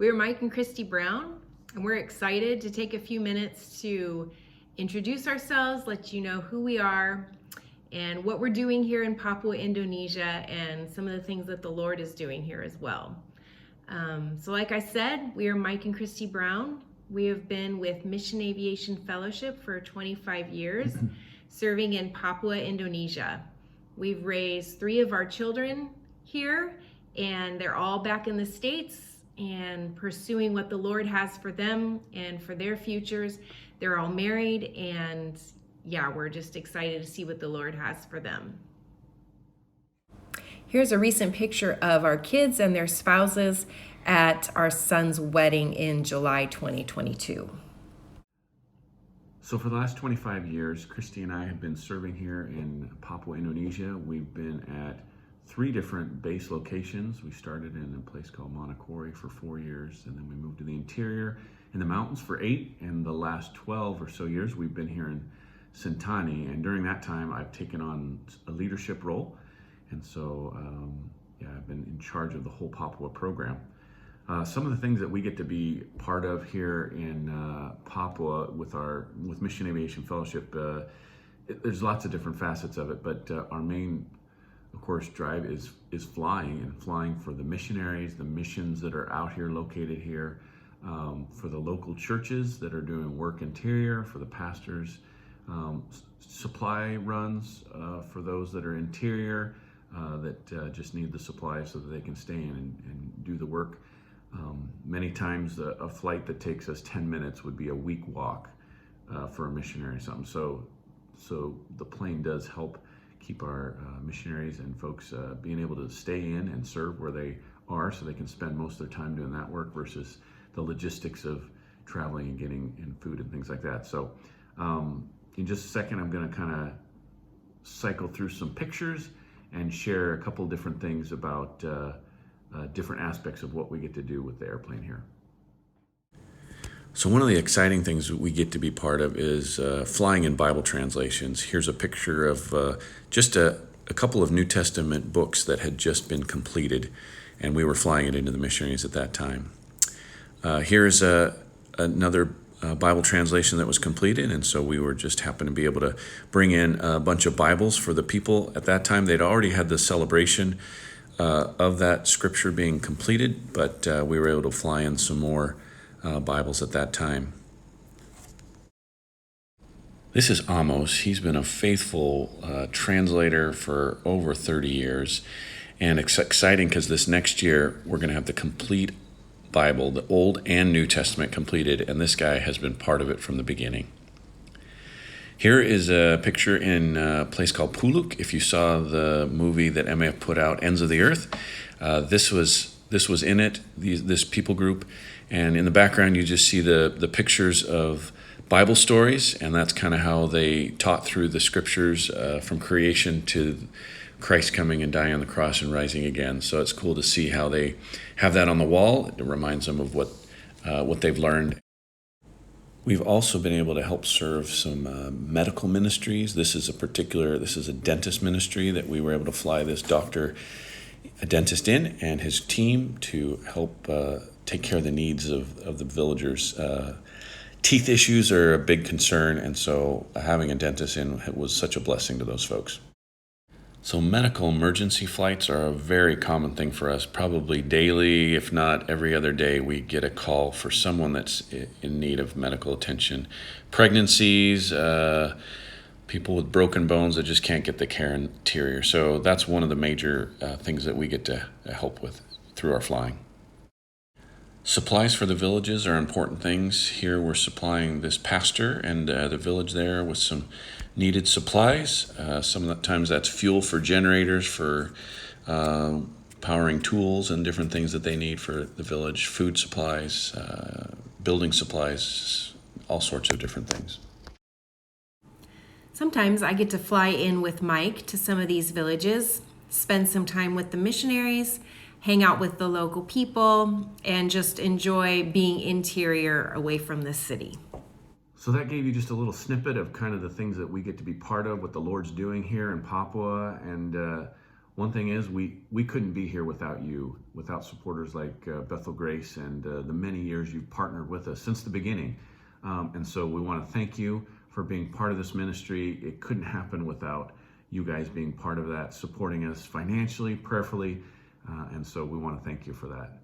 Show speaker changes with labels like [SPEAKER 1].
[SPEAKER 1] We're Mike and Christy Brown, and we're excited to take a few minutes to introduce ourselves, let you know who we are, and what we're doing here in Papua, Indonesia, and some of the things that the Lord is doing here as well. So like I said, we are Mike and Christy Brown. We have been with Mission Aviation Fellowship for 25 years, serving in Papua, Indonesia. We've raised 3 of our children here, and they're all back in the States and pursuing what the Lord has for them and for their futures. They're all married, and yeah, we're just excited to see what the Lord has for them. Here's a recent picture of our kids and their spouses at our son's wedding in July 2022.
[SPEAKER 2] So for the last 25 years, Christy and I have been serving here in Papua, Indonesia. We've been at 3 different base locations. We started in a place called Manokwari for 4 years, and then we moved to the interior in the mountains for 8. And the last 12 or so years, we've been here in Sentani. And during that time, I've taken on a leadership role. And so, I've been in charge of the whole Papua program. Some of the things that we get to be part of here in Papua with Mission Aviation Fellowship, there's lots of different facets of it, but our main, of course, drive is flying for the missionaries, the missions that are out here, located here, for the local churches that are doing work interior, for the pastors, supply runs for those that are interior, that just need the supplies so that they can stay in and do the work. Many times a flight that takes us 10 minutes would be a week walk for a missionary or something. So the plane does help keep our missionaries and folks being able to stay in and serve where they are, so they can spend most of their time doing that work versus the logistics of traveling and getting in food and things like that. So in just a second, I'm going to kind of cycle through some pictures and share a couple different things about different aspects of what we get to do with the airplane here. So one of the exciting things that we get to be part of is flying in Bible translations. Here's a picture of just a couple of New Testament books that had just been completed, and we were flying it into the missionaries at that time. Here's another Bible translation that was completed, and so we were just happened to be able to bring in a bunch of Bibles for the people at that time. They'd already had the celebration of that scripture being completed, but we were able to fly in some more Bibles at that time. This is Amos. He's been a faithful translator for over 30 years, and it's exciting because this next year we're going to have the complete Bible, the Old and New Testament completed, and this guy has been part of it from the beginning. Here is a picture in a place called Puluk. If you saw the movie that MAF put out, Ends of the Earth, this was in it, this people group, and in the background you just see the pictures of Bible stories, and that's kind of how they taught through the scriptures from creation to Christ coming and dying on the cross and rising again. So it's cool to see how they have that on the wall. It reminds them of what they've learned. We've also been able to help serve some medical ministries. This is a dentist ministry that we were able to fly this doctor, a dentist in, and his team to help take care of the needs of the villagers. Teeth issues are a big concern, and so having a dentist in was such a blessing to those folks. So medical emergency flights are a very common thing for us. Probably daily, if not every other day, we get a call for someone that's in need of medical attention. Pregnancies, people with broken bones that just can't get the care interior. So that's one of the major things that we get to help with through our flying. Supplies for the villages are important things. Here we're supplying this pastor and the village there with some needed supplies. Sometimes that's fuel for generators, for powering tools and different things that they need for the village, food supplies, building supplies, all sorts of different things.
[SPEAKER 1] Sometimes I get to fly in with Mike to some of these villages, spend some time with the missionaries, hang out with the local people, and just enjoy being interior away from the city.
[SPEAKER 2] So that gave you just a little snippet of kind of the things that we get to be part of, what the Lord's doing here in Papua. And one thing is we couldn't be here without you, without supporters like Bethel Grace and the many years you've partnered with us since the beginning. And so we want to thank you for being part of this ministry. It couldn't happen without you guys being part of that, supporting us financially, prayerfully. And so we want to thank you for that.